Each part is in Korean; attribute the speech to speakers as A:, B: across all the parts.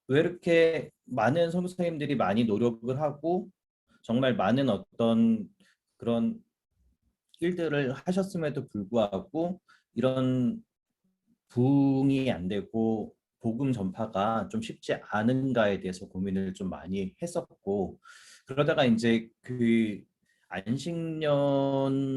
A: 왜 이렇게 많은 선교사님들이 많이 노력을 하고 정말 많은 어떤 그런 일들을 하셨음에도 불구하고 이런 부응이 안 되고 복음 전파가 좀 쉽지 않은가에 대해서 고민을 좀 많이 했었고, 그러다가 이제 그 안식년하고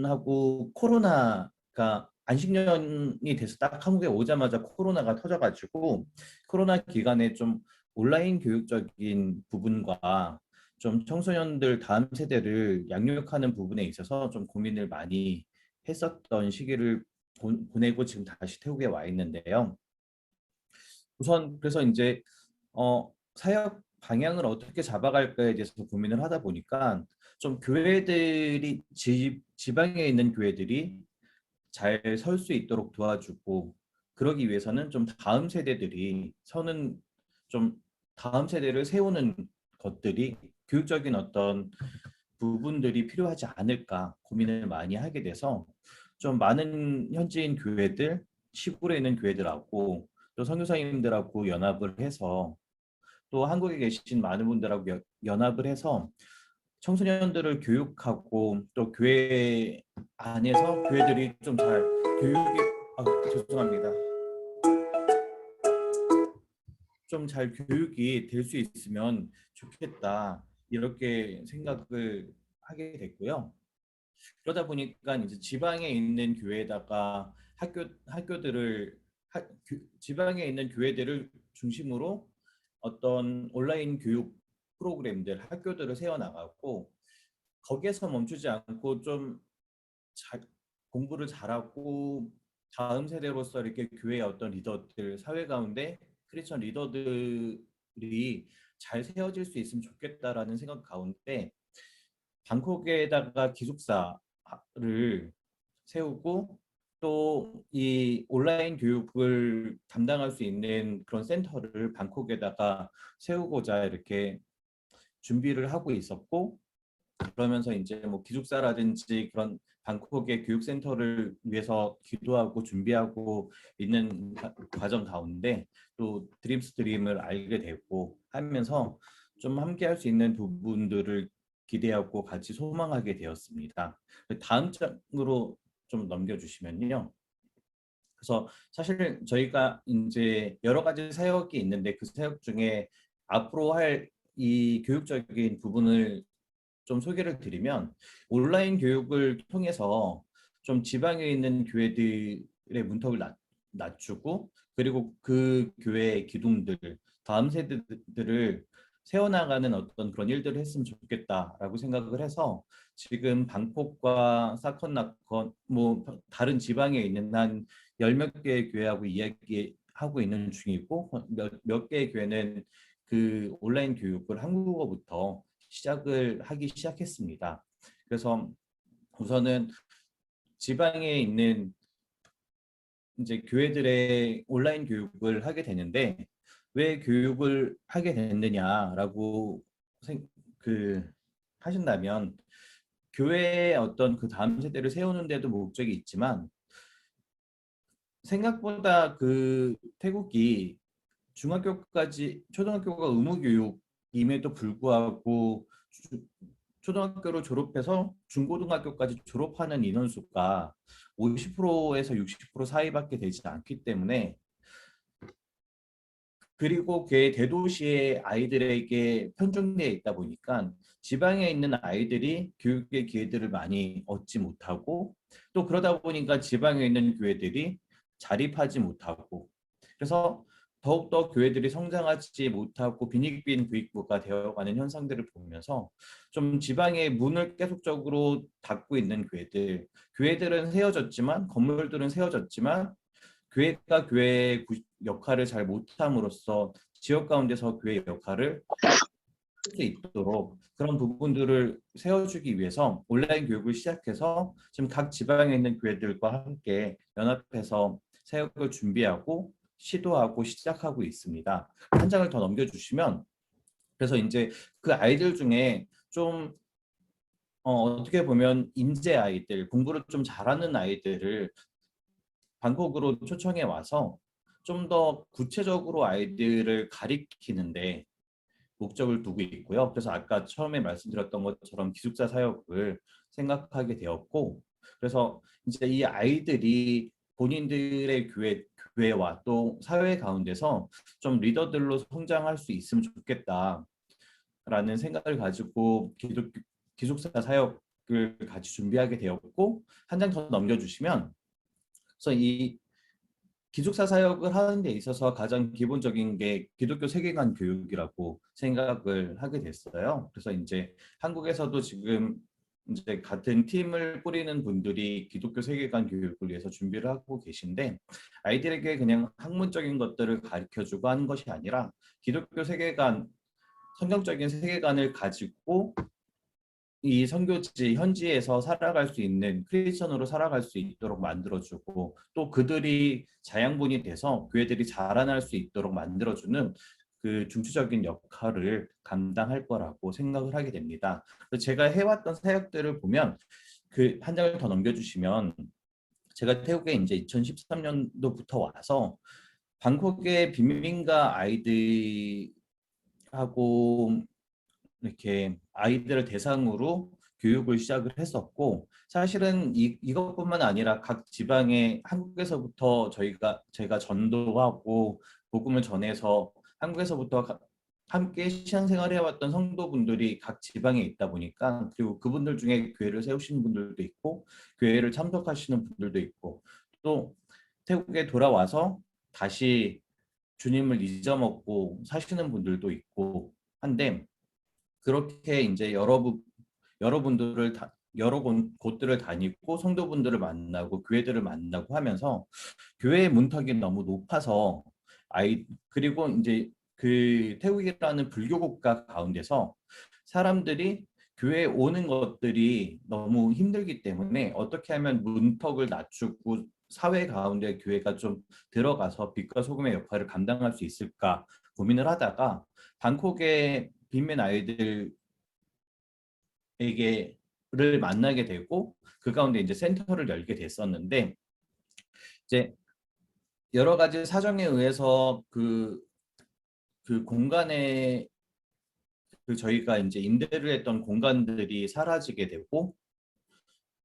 A: 코로나가 안식년이 돼서 딱 한국에 오자마자 코로나가 터져가지고 코로나 기간에 좀 온라인 교육적인 부분과 좀 청소년들 다음 세대를 양육하는 부분에 있어서 좀 고민을 많이 했었던 시기를 보내고 지금 다시 태국에 와 있는데요. 우선 그래서 이제 사역 방향을 어떻게 잡아갈까에 대해서 고민을 하다 보니까 좀 교회들이 지방에 있는 교회들이 잘 설 수 있도록 도와주고, 그러기 위해서는 좀 다음 세대들이 서는 좀 다음 세대를 세우는 것들이 교육적인 어떤 부분들이 필요하지 않을까 고민을 많이 하게 돼서 좀 많은 현지인 교회들, 시골에 있는 교회들하고 또 선교사님들하고 연합을 해서 또 한국에 계신 많은 분들하고 연합을 해서 청소년들을 교육하고 또 교회 안에서 교회들이 좀 잘 교육이 죄송합니다. 좀 잘 교육이 될 수 있으면 좋겠다 이렇게 생각을 하게 됐고요. 그러다 보니까 이제 지방에 있는 교회에다가 학교들을 지방에 있는 교회들을 중심으로 어떤 온라인 교육 프로그램들 학교들을 세워 나가고, 거기에서 멈추지 않고 좀 잘, 공부를 잘하고 다음 세대로서 이렇게 교회의 어떤 리더들, 사회 가운데 크리스천 리더들이 잘 세워질 수 있으면 좋겠다라는 생각 가운데 방콕에다가 기숙사를 세우고 또 이 온라인 교육을 담당할 수 있는 그런 센터를 방콕에다가 세우고자 이렇게 준비를 하고 있었고, 그러면서 이제 뭐 기숙사라든지 그런 방콕의 교육센터를 위해서 기도하고 준비하고 있는 과정 가운데 또 드림스 드림을 알게 되고 하면서 좀 함께 할 수 있는 부분들을 기대하고 같이 소망하게 되었습니다. 다음 장으로 좀 넘겨주시면요. 그래서 사실 저희가 이제 여러 가지 사역이 있는데 그 사역 중에 앞으로 할 이 교육적인 부분을 좀 소개를 드리면, 온라인 교육을 통해서 좀 지방에 있는 교회들의 문턱을 낮추고 그리고 그 교회의 기둥들, 다음 세대들을 세워나가는 어떤 그런 일들을 했으면 좋겠다라고 생각을 해서 지금 방콕과 사컨나컨 뭐 다른 지방에 있는 한 열 몇 개의 교회하고 이야기하고 있는 중이고, 몇 개의 교회는 그 온라인 교육을 한국어부터 시작을 하기 시작했습니다. 그래서 우선은 지방에 있는 이제 교회들의 온라인 교육을 하게 되는데, 왜 교육을 하게 됐느냐라고 그 하신다면, 교회의 어떤 그 다음 세대를 세우는 데도 목적이 있지만 생각보다 그 태국이 중학교까지 초등학교가 의무 교육임에도 불구하고 초등학교를 졸업해서 중고등학교까지 졸업하는 인원수가 50%에서 60% 사이밖에 되지 않기 때문에, 그리고 그게 대도시의 아이들에게 편중되어 있다 보니까 지방에 있는 아이들이 교육의 기회들을 많이 얻지 못하고, 또 그러다 보니까 지방에 있는 교회들이 자립하지 못하고, 그래서 더욱더 교회들이 성장하지 못하고 빈익빈 교육부가 되어가는 현상들을 보면서 좀 지방의 문을 계속적으로 닫고 있는 교회들은 세워졌지만, 건물들은 세워졌지만 교회가 교회의 역할을 잘 못함으로써 지역 가운데서 교회의 역할을 할 수 있도록 그런 부분들을 세워주기 위해서 온라인 교육을 시작해서 지금 각 지방에 있는 교회들과 함께 연합해서 사역을 준비하고 시도하고 시작하고 있습니다. 한 장을 더 넘겨주시면, 그래서 이제 그 아이들 중에 좀 어떻게 보면 인재 아이들, 공부를 좀 잘하는 아이들을 방콕으로 초청해 와서 좀 더 구체적으로 아이들을 가리키는데 목적을 두고 있고요. 그래서 아까 처음에 말씀드렸던 것처럼 기숙사 사역을 생각하게 되었고, 그래서 이제 이 아이들이 본인들의 교회와 또 사회 가운데서 좀 리더들로 성장할 수 있으면 좋겠다라는 생각을 가지고 기숙사 사역을 같이 준비하게 되었고, 한 장 더 넘겨주시면, 그래서 이 기숙사 사역을 하는 데 있어서 가장 기본적인 게 기독교 세계관 교육이라고 생각을 하게 됐어요. 그래서 이제 한국에서도 지금 이제 같은 팀을 꾸리는 분들이 기독교 세계관 교육을 위해서 준비를 하고 계신데, 아이들에게 그냥 학문적인 것들을 가르쳐주고 하는 것이 아니라 기독교 세계관, 성경적인 세계관을 가지고 이 선교지 현지에서 살아갈 수 있는 크리스천으로 살아갈 수 있도록 만들어주고, 또 그들이 자양분이 돼서 교회들이 자라날 수 있도록 만들어주는 그 중추적인 역할을 감당할 거라고 생각을 하게 됩니다. 그래서 제가 해왔던 사역들을 보면, 그 한 장을 더 넘겨주시면, 제가 태국에 이제 2013년도부터 와서 방콕의 빈민가 아이들하고 이렇게 아이들을 대상으로 교육을 시작을 했었고, 사실은 이것뿐만 아니라 각 지방에 한국에서부터 제가 전도하고 복음을 전해서 한국에서부터 함께 신앙생활을 해왔던 성도분들이 각 지방에 있다 보니까, 그리고 그분들 중에 교회를 세우시는 분들도 있고 교회를 참석하시는 분들도 있고, 또 태국에 돌아와서 다시 주님을 잊어먹고 사시는 분들도 있고 한데, 그렇게 이제 여러분들을 여러 곳들을 다니고 성도분들을 만나고 교회들을 만나고 하면서 교회의 문턱이 너무 높아서, 그리고 이제 그 태국이라는 불교 국가 가운데서 사람들이 교회에 오는 것들이 너무 힘들기 때문에 어떻게 하면 문턱을 낮추고 사회 가운데 교회가 좀 들어가서 빛과 소금의 역할을 감당할 수 있을까 고민을 하다가, 방콕의 빈민 아이들에게를 만나게 되고, 그 가운데 이제 센터를 열게 됐었는데, 이제 여러 가지 사정에 의해서 그 공간에, 저희가 이제 임대를 했던 공간들이 사라지게 되고,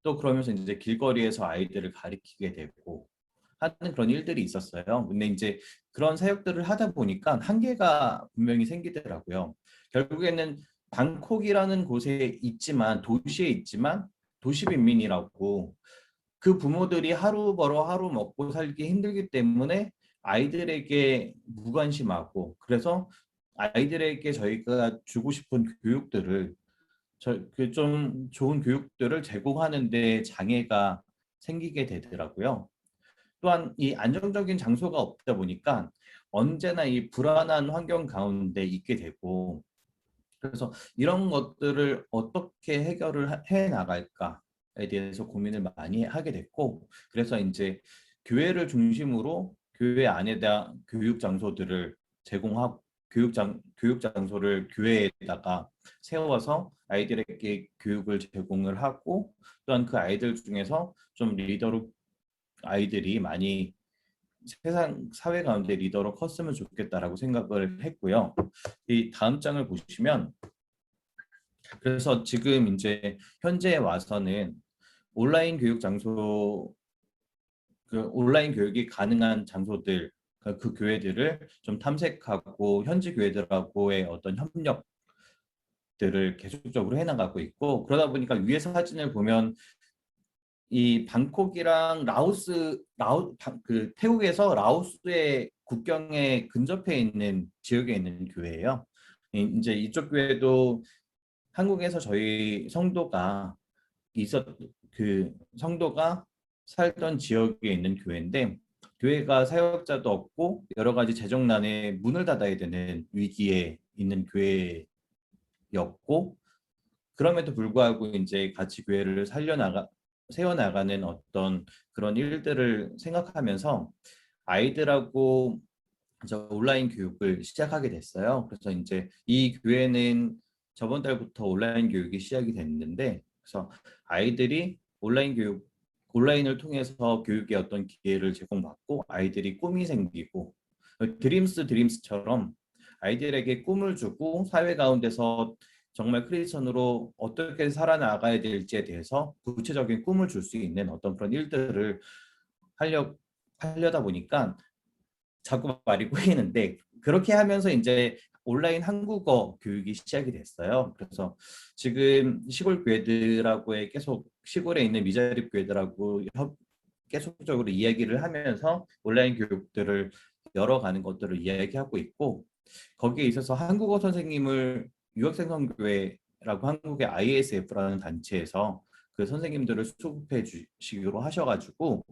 A: 또 그러면서 이제 길거리에서 아이들을 가리키게 되고 하는 그런 일들이 있었어요. 근데 이제 그런 사역들을 하다 보니까 한계가 분명히 생기더라고요. 결국에는 방콕이라는 곳에 있지만, 도시에 있지만 도시 빈민이라고, 그 부모들이 하루 벌어 하루 먹고 살기 힘들기 때문에 아이들에게 무관심하고, 그래서 아이들에게 저희가 주고 싶은 교육들을, 그 좀 좋은 교육들을 제공하는 데 장애가 생기게 되더라고요. 또한 이 안정적인 장소가 없다 보니까 언제나 이 불안한 환경 가운데 있게 되고, 그래서 이런 것들을 어떻게 해결을 해 나갈까에 대해서 고민을 많이 하게 됐고, 그래서 이제 교회를 중심으로 교회 안에다 교육 장소들을 제공하고, 교육 장소를 교회에다가 세워서 아이들에게 교육을 제공을 하고, 또한 그 아이들 중에서 좀 리더로 아이들이 많이 세상 사회 가운데 리더로 컸으면 좋겠다라고 생각을 했고요. 이 다음 장을 보시면, 그래서 지금 이제 현재에 와서는 온라인 교육 장소, 그 온라인 교육이 가능한 장소들, 그 교회들을 좀 탐색하고 현지 교회들하고의 어떤 협력들을 계속적으로 해나가고 있고, 그러다 보니까 위에 사진을 보면 이 방콕이랑 그 태국에서 라오스의 국경에 근접해 있는 지역에 있는 교회예요. 이제 이쪽 교회도 한국에서 저희 그 성도가 살던 지역에 있는 교회인데, 교회가 사역자도 없고 여러 가지 재정난에 문을 닫아야 되는 위기에 있는 교회였고, 그럼에도 불구하고 이제 같이 교회를 세워나가는 어떤 그런 일들을 생각하면서 아이들하고 저 온라인 교육을 시작하게 됐어요. 그래서 이제 이 교회는 저번 달부터 온라인 교육이 시작이 됐는데, 그래서 아이들이 온라인 온라인을 통해서 교육의 어떤 기회를 제공받고 아이들이 꿈이 생기고 드림스처럼 아이들에게 꿈을 주고 사회 가운데서 정말 크리스천으로 어떻게 살아나가야 될지에 대해서 구체적인 꿈을 줄 수 있는 어떤 그런 일들을 하려다 보니까 자꾸 말이 꼬이는데, 그렇게 하면서 이제 온라인 한국어 교육이 시작이 됐어요. 그래서 지금 시골 교회들하고의 계속 시골에 있는 미자립 교회들하고 계속적으로 이야기를 하면서 온라인 교육들을 열어가는 것들을 이야기하고 있고, 거기에 있어서 한국어 선생님을 유학생 선교회라고 한국의 ISF라는 단체에서 그 선생님들을 수급해 주시기로 하셔가지고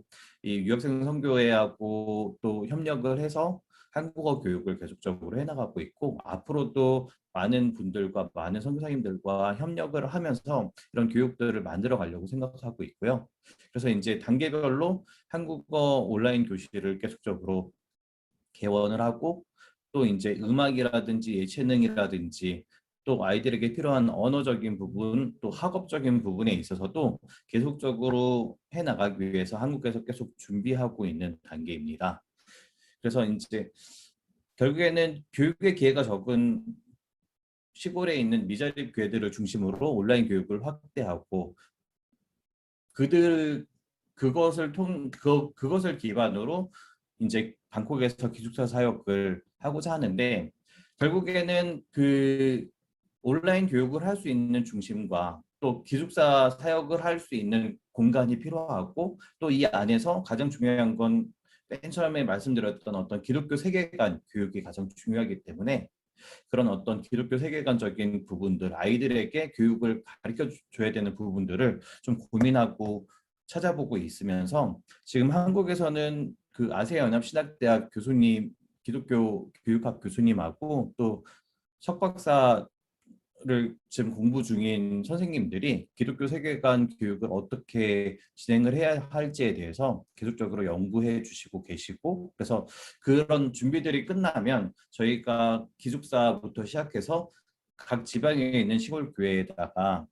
A: 이 유학생 선교회하고 또 협력을 해서 한국어 교육을 계속적으로 해나가고 있고, 앞으로도 많은 분들과 많은 선교사님들과 협력을 하면서 이런 교육들을 만들어 가려고 생각하고 있고요. 그래서 이제 단계별로 한국어 온라인 교실을 계속적으로 개원을 하고, 또 이제 음악이라든지 예체능이라든지 또 아이들에게 필요한 언어적인 부분, 또 학업적인 부분에 있어서도 계속적으로 해나가기 위해서 한국에서 계속 준비하고 있는 단계입니다. 그래서 이제 결국에는 교육의 기회가 적은 시골에 있는 미자립 교회들을 중심으로 온라인 교육을 확대하고, 그들 그것을 기반으로 이제 방콕에서 기숙사 사역을 하고자 하는데, 결국에는 그 온라인 교육을 할 수 있는 중심과 또 기숙사 사역을 할 수 있는 공간이 필요하고, 또 이 안에서 가장 중요한 건 맨 처음에 말씀드렸던 어떤 기독교 세계관 교육이 가장 중요하기 때문에, 그런 어떤 기독교 세계관적인 부분들, 아이들에게 교육을 가르쳐 줘야 되는 부분들을 좀 고민하고 찾아보고 있으면서, 지금 한국에서는 그 아세아연합신학대학 교수님, 기독교 교육학 교수님하고 또 석박사를 지금 공부 중인 선생님들이 기독교 세계관 교육을 어떻게 진행을 해야 할지에 대해서 계속적으로 연구해 주시고 계시고, 그래서 그런 준비들이 끝나면 저희가 기숙사부터 시작해서 각 지방에 있는 시골 교회에다가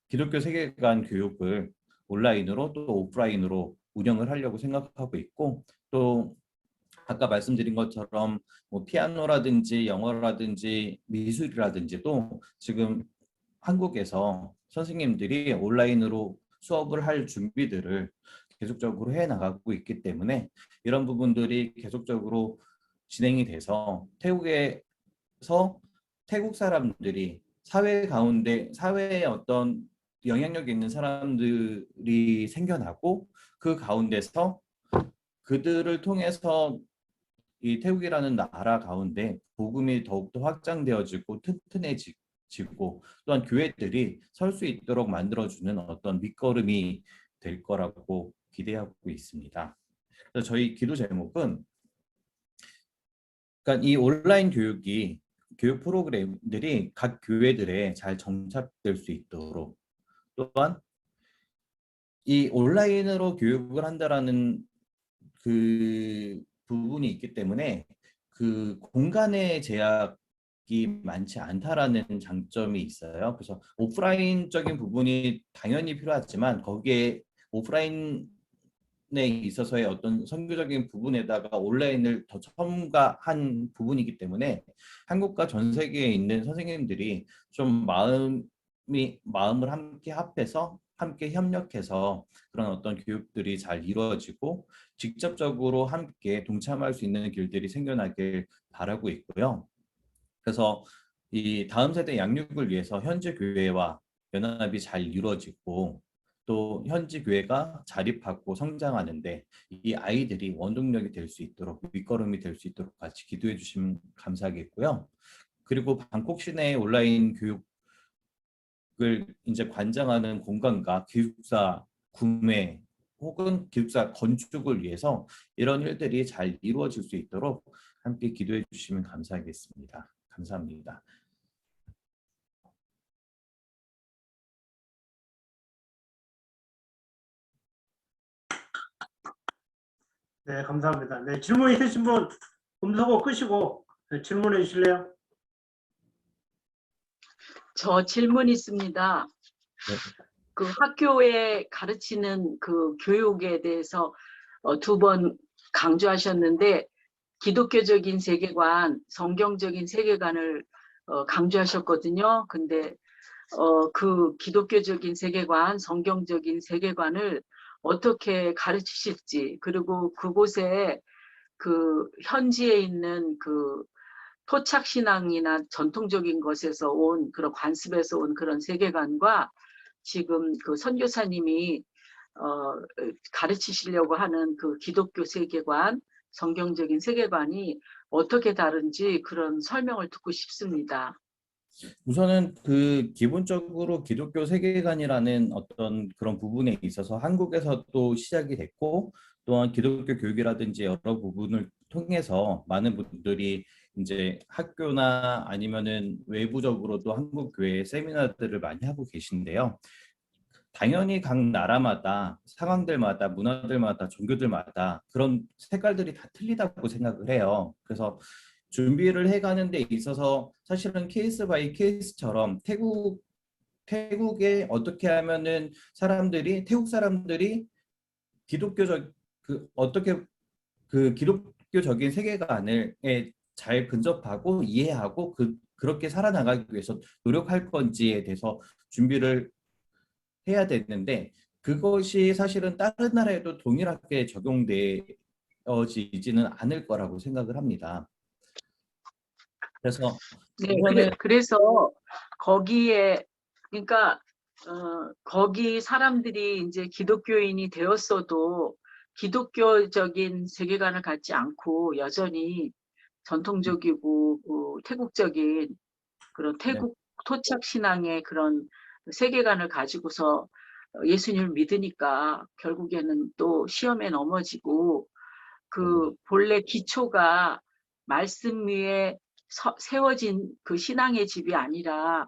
A: 기독교 세계관 교육을 온라인으로 또 오프라인으로 운영을 하려고 생각하고 있고, 또 아까 말씀드린 것처럼 뭐 피아노라든지 영어라든지 미술이라든지도 지금 한국에서 선생님들이 온라인으로 수업을 할 준비들을 계속적으로 해 나가고 있기 때문에, 이런 부분들이 계속적으로 진행이 돼서 태국에서 태국 사람들이 사회에 어떤 영향력 있는 사람들이 생겨나고, 그 가운데서 그들을 통해서 이 태국이라는 나라 가운데 복음이 더욱더 확장되어지고 튼튼해지고, 또한 교회들이 설 수 있도록 만들어주는 어떤 밑거름이 될 거라고 기대하고 있습니다. 그래서 저희 기도 제목은, 그러니까 이 온라인 교육 프로그램들이 각 교회들에 잘 정착될 수 있도록, 또한 이 온라인으로 교육을 한다라는 그 부분이 있기 때문에 그 공간의 제약이 많지 않다라는 장점이 있어요. 그래서 오프라인적인 부분이 당연히 필요하지만, 거기에 오프라인에 있어서의 어떤 선교적인 부분에다가 온라인을 더 첨가한 부분이기 때문에 한국과 전 세계에 있는 선생님들이 좀 마음을 함께 합해서 함께 협력해서 그런 어떤 교육들이 잘 이루어지고 직접적으로 함께 동참할 수 있는 길들이 생겨나길 바라고 있고요. 그래서 이 다음 세대 양육을 위해서 현지 교회와 연합이 잘 이루어지고, 또 현지 교회가 자립하고 성장하는데 이 아이들이 원동력이 될 수 있도록, 밑거름이 될 수 있도록 같이 기도해 주시면 감사하겠고요. 그리고 방콕 시내 온라인 교육을 이제 관장하는 공간과 기숙사 구매 혹은 기숙사 건축을 위해서 이런 일들이 잘 이루어질 수 있도록 함께 기도해 주시면 감사하겠습니다. 감사합니다.
B: 네, 감사합니다. 네, 질문 있으신 분 음소거 끄시고 질문해 주실래요?
C: 저 질문 있습니다.
A: 네.
C: 그 학교에 가르치는 그 교육에 대해서 두 번 강조하셨는데 기독교적인 세계관, 성경적인 세계관을 강조하셨거든요. 근데 그 기독교적인 세계관, 성경적인 세계관을 어떻게 가르치실지, 그리고 그곳에 그 현지에 있는 그 토착 신앙이나 전통적인 것에서 온 그런 관습에서 온 그런 세계관과 지금 그 선교사님이 가르치시려고 하는 그 기독교 세계관, 성경적인 세계관이 어떻게 다른지 그런 설명을 듣고 싶습니다.
A: 우선은 그 기본적으로 기독교 세계관이라는 어떤 그런 부분에 있어서 한국에서 또 시작이 됐고, 또한 기독교 교육이라든지 여러 부분을 통해서 많은 분들이 이제 학교나 아니면은 외부적으로도 한국 교회 세미나들을 많이 하고 계신데요. 당연히 각 나라마다 상황들마다 문화들마다 종교들마다 그런 색깔들이 다 틀리다고 생각을 해요. 그래서 준비를 해가는 데 있어서 사실은 케이스 바이 케이스처럼 태국에 어떻게 하면은 태국 사람들이 기독교적 어떻게 그 기독교적인 세계관을 잘 근접하고 이해하고 그렇게 살아나가기 위해서 노력할 건지에 대해서 준비를 해야 되는데, 그것이 사실은 다른 나라에도 동일하게 적용되어지지는 않을 거라고 생각을 합니다. 그래서
C: 네,
A: 우선은
C: 그래서 거기에 그러니까 거기 사람들이 이제 기독교인이 되었어도 기독교적인 세계관을 갖지 않고 여전히 전통적이고 태국적인 그런
A: 네,
C: 태국 토착 신앙의 그런 세계관을 가지고서 예수님을 믿으니까 결국에는 또 시험에 넘어지고 그 본래 기초가 말씀 위에 세워진 그 신앙의 집이 아니라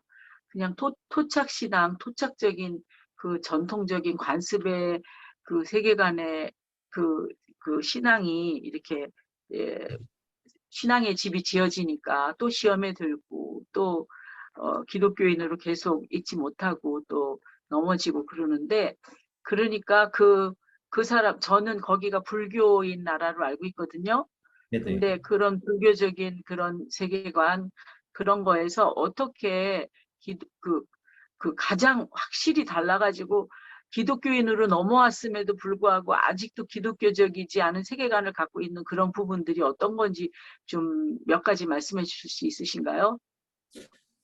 C: 그냥 토착 신앙, 토착적인 그 전통적인 관습의 그 세계관의 그 신앙이 이렇게 신앙의 집이 지어지니까 또 시험에 들고 또 기독교인으로 계속 있지 못하고 또 넘어지고 그러는데, 그러니까 그 사람, 저는 거기가 불교인 나라로 알고 있거든요.
A: 네네.
C: 근데 그런 불교적인 그런 세계관, 그런 거에서 어떻게 그 가장 확실히 달라가지고 기독교인으로 넘어왔음에도 불구하고 아직도 기독교적이지 않은 세계관을 갖고 있는 그런 부분들이 어떤 건지 좀 몇 가지 말씀해 주실 수 있으신가요?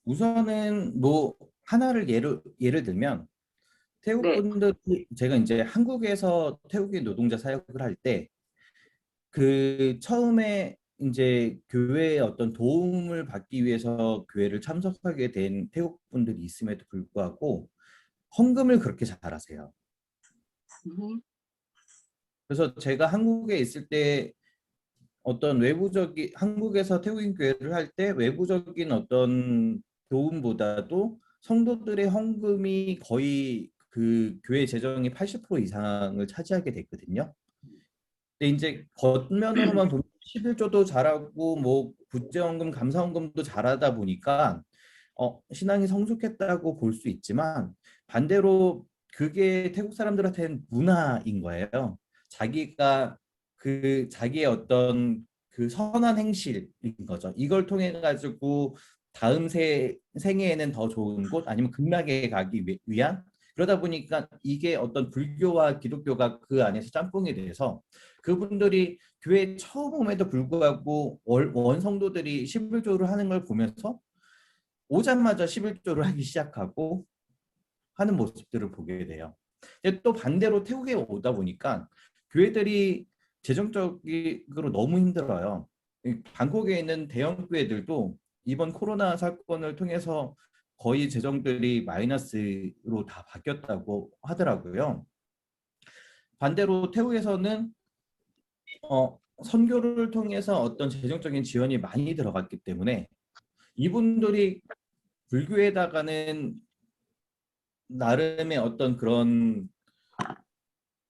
A: 우선은 뭐 하나를 예를 들면, 태국
C: 네.
A: 분들이 제가 이제 한국에서 태국인 노동자 사역을 할 때 그 처음에 이제 교회의 어떤 도움을 받기 위해서 교회를 참석하게 된 태국 분들이 있음에도 불구하고 헌금을 그렇게 잘하세요. 그래서 제가 한국에 있을 때 어떤 한국에서 태국인 교회를 할 때 외부적인 어떤 도움보다도 성도들의 헌금이 거의 그 교회 재정의 80% 이상을 차지하게 됐거든요. 근데 이제 겉면으로만 보면 11조도 잘하고 뭐 국제헌금, 감사헌금도 잘하다 보니까 신앙이 성숙했다고 볼 수 있지만, 반대로 그게 태국 사람들한테는 문화인 거예요. 자기의 어떤 그 선한 행실인 거죠. 이걸 통해 가지고 다음 생애에는 더 좋은 곳 아니면 극락에 가기 위한, 그러다 보니까 이게 어떤 불교와 기독교가 그 안에서 짬뽕이 돼서 그분들이 교회 처음 옴에도 불구하고 원성도들이 11조를 하는 걸 보면서 오자마자 11조를 하기 시작하고 하는 모습들을 보게 돼요. 근데 또 반대로 태국에 오다 보니까 교회들이 재정적으로 너무 힘들어요. 방콕에 있는 대형 교회들도 이번 코로나 사건을 통해서 거의 재정들이 마이너스로 다 바뀌었다고 하더라고요. 반대로 태국에서는 선교를 통해서 어떤 재정적인 지원이 많이 들어갔기 때문에 이분들이 불교에다가는 나름의 어떤 그런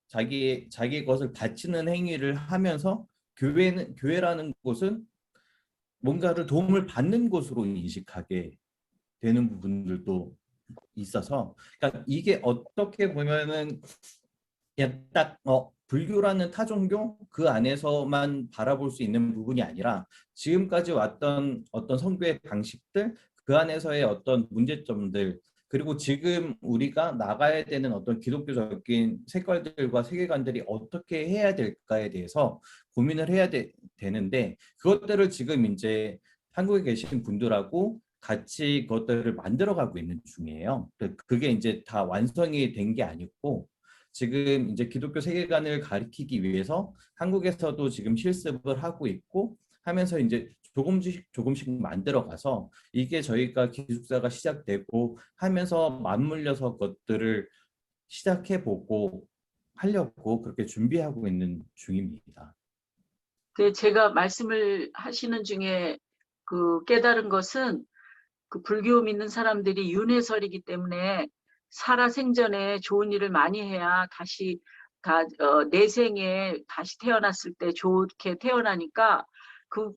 A: 자기 것을 바치는 행위를 하면서 교회라는 곳은 뭔가를 도움을 받는 곳으로 인식하게 되는 부분들도 있어서, 그러니까 이게 어떻게 보면은 그냥 딱 불교라는 타종교 그 안에서만 바라볼 수 있는 부분이 아니라 지금까지 왔던 어떤 선교의 방식들 그 안에서의 어떤 문제점들 그리고 지금 우리가 나가야 되는 어떤 기독교적인 색깔들과 세계관들이 어떻게 해야 될까에 대해서 고민을 해야 되는데 그것들을 지금 이제 한국에 계신 분들하고 같이 그것들을 만들어가고 있는 중이에요. 그게 이제 다 완성이 된 게 아니고 지금 이제 기독교 세계관을 가리키기 위해서 한국에서도 지금 실습을 하고 있고 하면서 이제 조금씩 만들어 가서 이게 저희가 기숙사가 시작되고 하면서 맞물려서 것들을 시작해 보고 하려고 그렇게 준비하고 있는 중입니다.
C: 제가 말씀을 하시는 중에 그 깨달은 것은 그 불교 믿는 사람들이 윤회설이기 때문에 살아생전에 좋은 일을 많이 해야 다시 내생에 다시 태어났을 때 좋게 태어나니까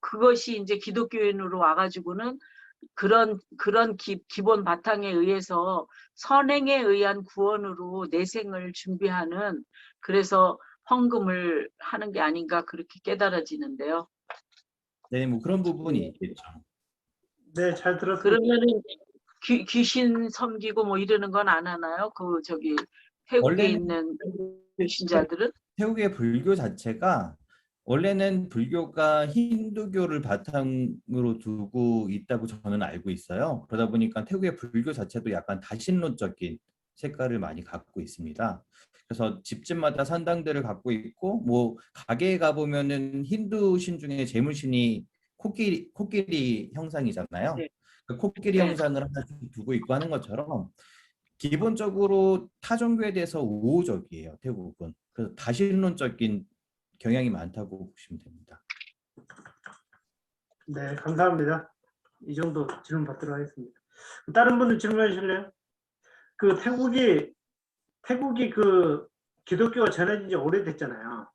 C: 그것이 이제 기독교인으로 와가지고는 그런 기본 바탕에 의해서 선행에 의한 구원으로 내생을 준비하는 그래서 헌금을 하는 게 아닌가 그렇게 깨달아지는데요.
A: 네, 뭐 그런 부분이 있겠죠.
B: 네, 잘 들었습니다.
C: 그러면은 귀신 섬기고 뭐 이러는 건 안 하나요? 태국에
A: 원래는
C: 있는 신자들은?
A: 태국의 불교 자체가 원래는 불교가 힌두교를 바탕으로 두고 있다고 저는 알고 있어요. 그러다 보니까 태국의 불교 자체도 약간 다신론적인 색깔을 많이 갖고 있습니다. 그래서 집집마다 산당들을 갖고 있고 뭐 가게에 가보면은 힌두신 중에 재물신이 코끼리 형상이잖아요.
C: 네.
A: 그 코끼리
C: 네.
A: 형상을 하나 두고 있고 하는 것처럼 기본적으로 타종교에 대해서 우호적이에요, 태국은. 그래서 다신론적인 경향이 많다고 보시면 됩니다.
B: 네, 감사합니다. 이 정도 질문 받도록 하겠습니다. 다른 분들 질문해 주실래요? 그 태국이 그 기독교가 전해진 지 오래됐잖아요.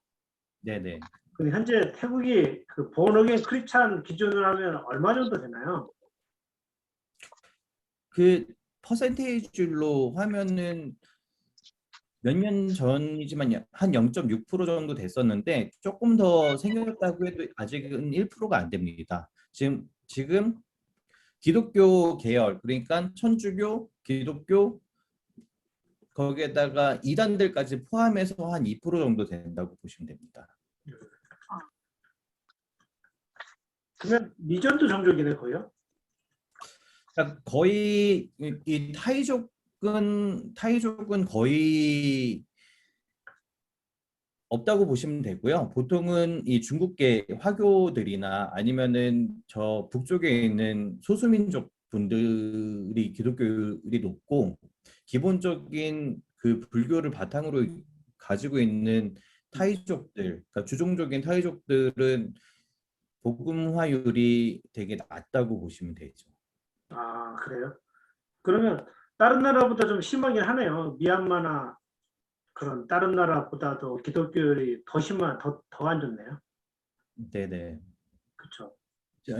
A: 네네.
B: 근데 현재 태국이 그 본어게인 크리스찬 기준으로 하면 얼마 정도 되나요?
A: 그 퍼센테이지로 하면은 몇 년 전이지만 한 0.6% 정도 됐었는데 조금 더 생겼다고 해도 아직은 1%가 안 됩니다. 지금 기독교 계열 그러니까 천주교, 기독교 거기에다가 이단들까지 포함해서 한 2% 정도 된다고 보시면 됩니다.
B: 그러면 미전도 종족이네 거요?
A: 그러니까 거의 이 타이족은 거의 없다고 보시면 되고요. 보통은 이 중국계 화교들이나 아니면은 저 북쪽에 있는 소수민족 분들이 기독교율이 높고 기본적인 그 불교를 바탕으로 가지고 있는 타이족들, 그러니까 주종적인 타이족들은 복음화율이 되게 낮다고 보시면 되죠.
B: 아, 그래요? 그러면 다른 나라보다 좀 심하긴 하네요. 미얀마나 그런 다른 나라보다도 기독교율이 더 안 좋네요.
A: 네네.
B: 그렇죠.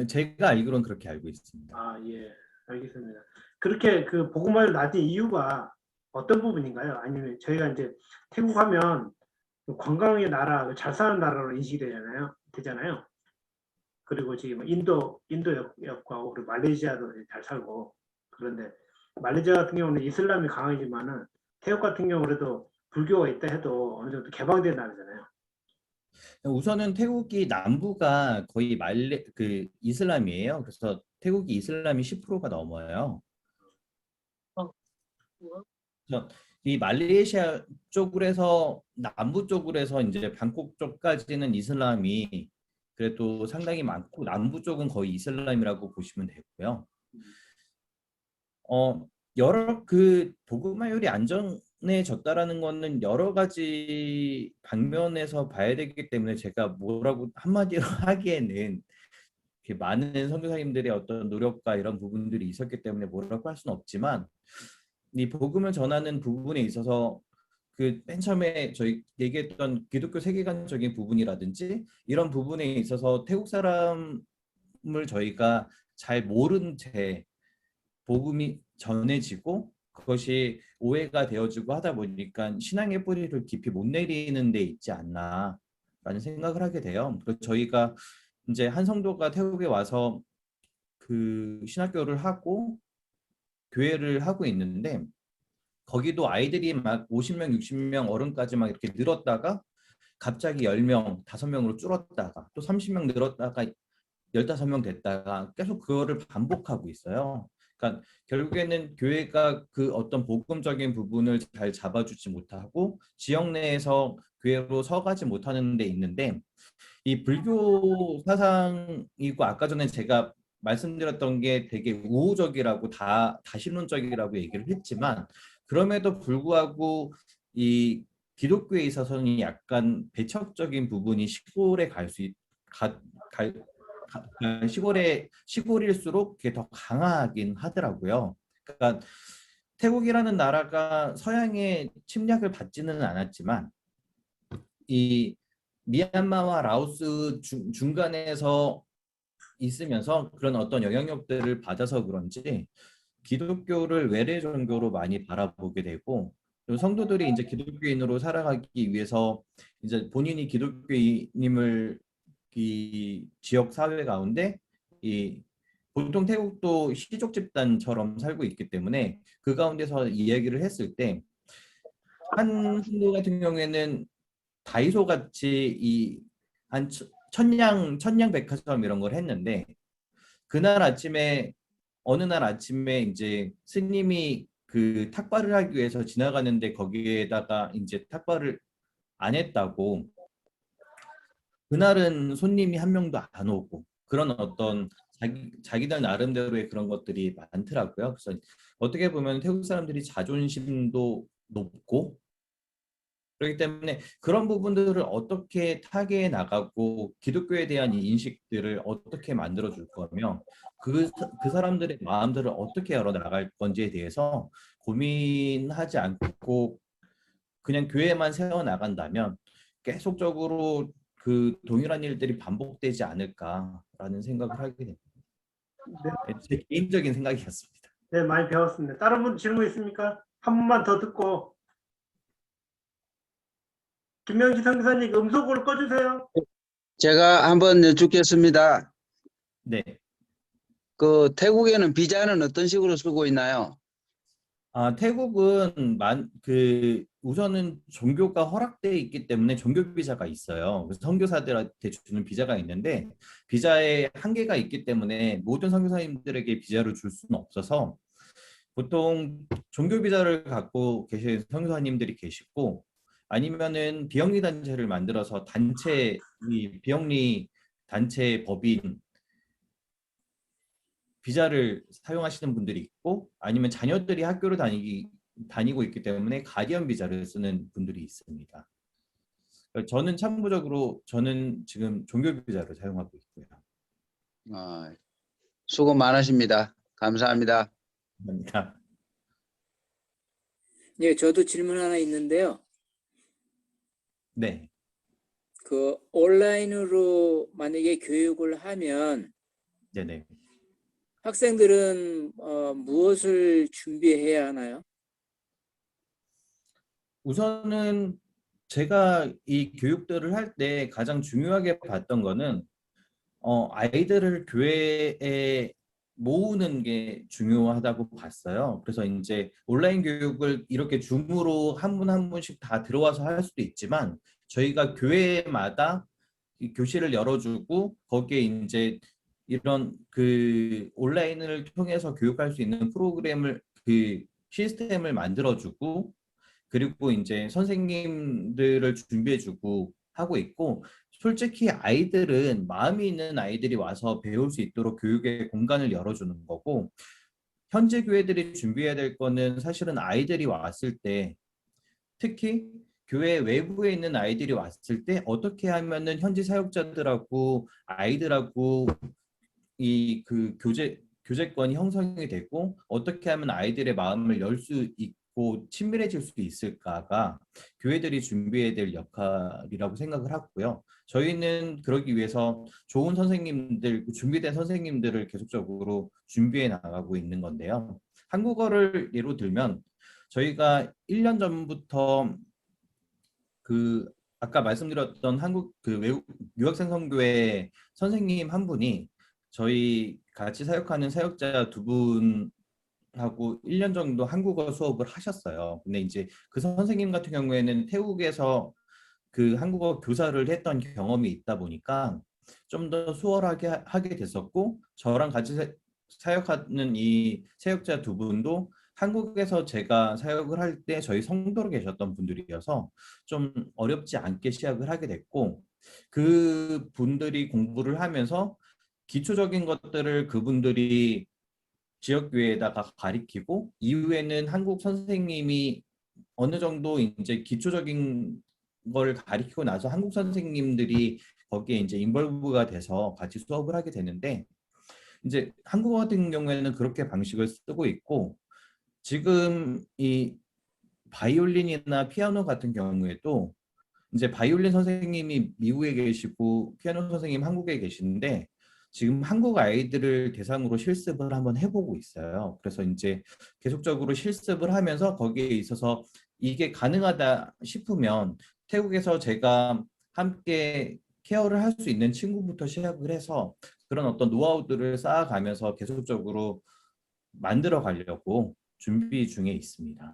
A: 제가 알기로는 그렇게 알고 있습니다.
B: 아, 예, 알겠습니다. 그렇게 그 복음화율 낮은 이유가 어떤 부분인가요? 아니면 저희가 이제 태국 하면 관광의 나라, 잘 사는 나라로 인식이 되잖아요. 그리고 지금 인도 역과 그리고 말레이시아도 잘 살고 그런데 말레이시아 같은 경우는 이슬람이 강하지만은 태국 같은 경우에도 불교가 있다 해도 어느 정도 개방된 나라잖아요.
A: 우선은 태국이 남부가 거의 이슬람이에요. 그래서 태국이 이슬람이 10%가 넘어요.
C: 뭐?
A: 그래서 이 말레이시아 쪽으로 해서 남부 쪽으로 해서 이제 방콕 쪽까지는 이슬람이 그래도 상당히 많고 남부 쪽은 거의 이슬람이라고 보시면 되고요. 여러 그 복음화율이 안전해졌다라는 거는 여러 가지 방면에서 봐야 되기 때문에 제가 뭐라고 한마디로 하기에는 이렇게 많은 선교사님들의 어떤 노력과 이런 부분들이 있었기 때문에 뭐라고 할 수는 없지만 이 복음을 전하는 부분에 있어서 그 맨 처음에 저희 얘기했던 기독교 세계관적인 부분이라든지 이런 부분에 있어서 태국 사람을 저희가 잘 모른 채 복음이 전해지고 그것이 오해가 되어지고 하다 보니까 신앙의 뿌리를 깊이 못 내리는 데 있지 않나라는 생각을 하게 돼요. 그래서 저희가 이제 한 성도가 태국에 와서 그 신학교를 하고 교회를 하고 있는데 거기도 아이들이 막 50명, 60명 어른까지 막 이렇게 늘었다가 갑자기 10명, 5명으로 줄었다가 또 30명 늘었다가 15명 됐다가 계속 그거를 반복하고 있어요. 그러니까 결국에는 교회가 그 어떤 복음적인 부분을 잘 잡아주지 못하고 지역 내에서 교회로 서가지 못하는 데 있는데 이 불교 사상이고 아까 전에 제가 말씀드렸던 게 되게 우호적이라고 다신론적이라고 얘기를 했지만 그럼에도 불구하고 이 기독교에 있어서는 약간 배척적인 부분이 시골에 시골일수록 그게 더 강하긴 하더라고요. 그러니까 태국이라는 나라가 서양의 침략을 받지는 않았지만 이 미얀마와 라오스 중간에서 있으면서 그런 어떤 영향력들을 받아서 그런지 기독교를 외래 종교로 많이 바라보게 되고 또 성도들이 이제 기독교인으로 살아가기 위해서 이제 본인이 기독교인임을 이 지역 사회 가운데 이 보통 태국도 시족 집단처럼 살고 있기 때문에 그 가운데서 이야기를 했을 때 한 신도 같은 경우에는 다이소 같이 이 한 천냥 백화점 이런 걸 했는데 그날 아침에 어느 날 아침에 이제 스님이 그 탁발을 하기 위해서 지나가는데 거기에다가 이제 탁발을 안 했다고 그날은 손님이 한 명도 안 오고 그런 어떤 자기들 나름대로의 그런 것들이 많더라고요. 그래서 어떻게 보면 태국 사람들이 자존심도 높고 그렇기 때문에 그런 부분들을 어떻게 타개해 나가고 기독교에 대한 이 인식들을 어떻게 만들어 줄 거며 그 사람들의 마음들을 어떻게 열어 나갈 건지에 대해서 고민하지 않고 그냥 교회만 세워 나간다면 계속적으로 그 동일한 일들이 반복되지 않을까라는 생각을 하게 됩니다.
B: 네,
A: 제 개인적인 생각이었습니다.
B: 네, 많이 배웠습니다. 다른 분 질문 있습니까? 한 번만 더 듣고 김명지 선교사님 음소거를 꺼주세요.
D: 제가 한번 여쭙겠습니다.
A: 네.
D: 그 태국에는 비자는 어떤 식으로 쓰고 있나요?
A: 태국은 우선은 종교가 허락되어 있기 때문에 종교 비자가 있어요. 그래서 선교사들한테 주는 비자가 있는데 비자에 한계가 있기 때문에 모든 선교사님들에게 비자를 줄 수는 없어서 보통 종교 비자를 갖고 계신 선교사님들이 계시고 아니면은 비영리 단체를 만들어서 이 비영리 단체 법인 비자를 사용하시는 분들이 있고 아니면 자녀들이 학교를 다니고 있기 때문에 가디언 비자를 쓰는 분들이 있습니다. 저는 참고적으로 저는 지금 종교 비자를 사용하고 있고요.
D: 수고 많으십니다. 감사합니다.
A: 감사합니다.
E: 예, 저도 질문 하나 있는데요.
A: 네.
E: 그 온라인으로 만약에 교육을 하면
A: 네네.
E: 학생들은 무엇을 준비해야 하나요?
A: 우선은 제가 이 교육들을 할 때 가장 중요하게 봤던 거는 아이들을 교회에 모으는 게 중요하다고 봤어요. 그래서 이제 온라인 교육을 이렇게 줌으로 한 분 한 분씩 다 들어와서 할 수도 있지만 저희가 교회마다 이 교실을 열어주고 거기에 이제 이런 그 온라인을 통해서 교육할 수 있는 그 시스템을 만들어주고 그리고 이제 선생님들을 준비해주고 하고 있고 솔직히 아이들은 마음이 있는 아이들이 와서 배울 수 있도록 교육의 공간을 열어주는 거고 현재 교회들이 준비해야 될 거는 사실은 아이들이 왔을 때 특히 교회 외부에 있는 아이들이 왔을 때 어떻게 하면은 현지 사역자들하고 아이들하고 이 그 교제권이 형성이 되고 어떻게 하면 아이들의 마음을 열 수 있고 친밀해질 수 있을까가 교회들이 준비해야 될 역할이라고 생각을 하고요. 저희는 그러기 위해서 준비된 선생님들을 계속적으로 준비해 나가고 있는 건데요. 한국어를 예로 들면 저희가 1년 전부터 그 아까 말씀드렸던 한국 그 외국 유학생 선교회 선생님 한 분이 저희 같이 사역하는 사역자 두 분하고 1년 정도 한국어 수업을 하셨어요. 근데 이제 그 선생님 같은 경우에는 태국에서 그 한국어 교사를 했던 경험이 있다 보니까 좀 더 수월하게 하게 됐었고, 저랑 같이 사역하는 이 사역자 두 분도 한국에서 제가 사역을 할 때 저희 성도로 계셨던 분들이어서 좀 어렵지 않게 시작을 하게 됐고, 그 분들이 공부를 하면서 기초적인 것들을 그분들이 지역교회에다가 가리키고, 이후에는 한국 선생님이 어느 정도 이제 기초적인 걸 가리키고 나서 한국 선생님들이 거기에 이제 인벌브가 돼서 같이 수업을 하게 되는데, 이제 한국어 같은 경우에는 그렇게 방식을 쓰고 있고, 지금 이 바이올린이나 피아노 같은 경우에도 이제 바이올린 선생님이 미국에 계시고 피아노 선생님 한국에 계시는데, 지금 한국 아이들을 대상으로 실습을 한번 해보고 있어요. 그래서 이제 계속적으로 실습을 하면서 거기에 있어서 이게 가능하다 싶으면 태국에서 제가 함께 케어를 할 수 있는 친구부터 시작을 해서 그런 어떤 노하우들을 쌓아가면서 계속적으로 만들어 가려고 준비 중에 있습니다.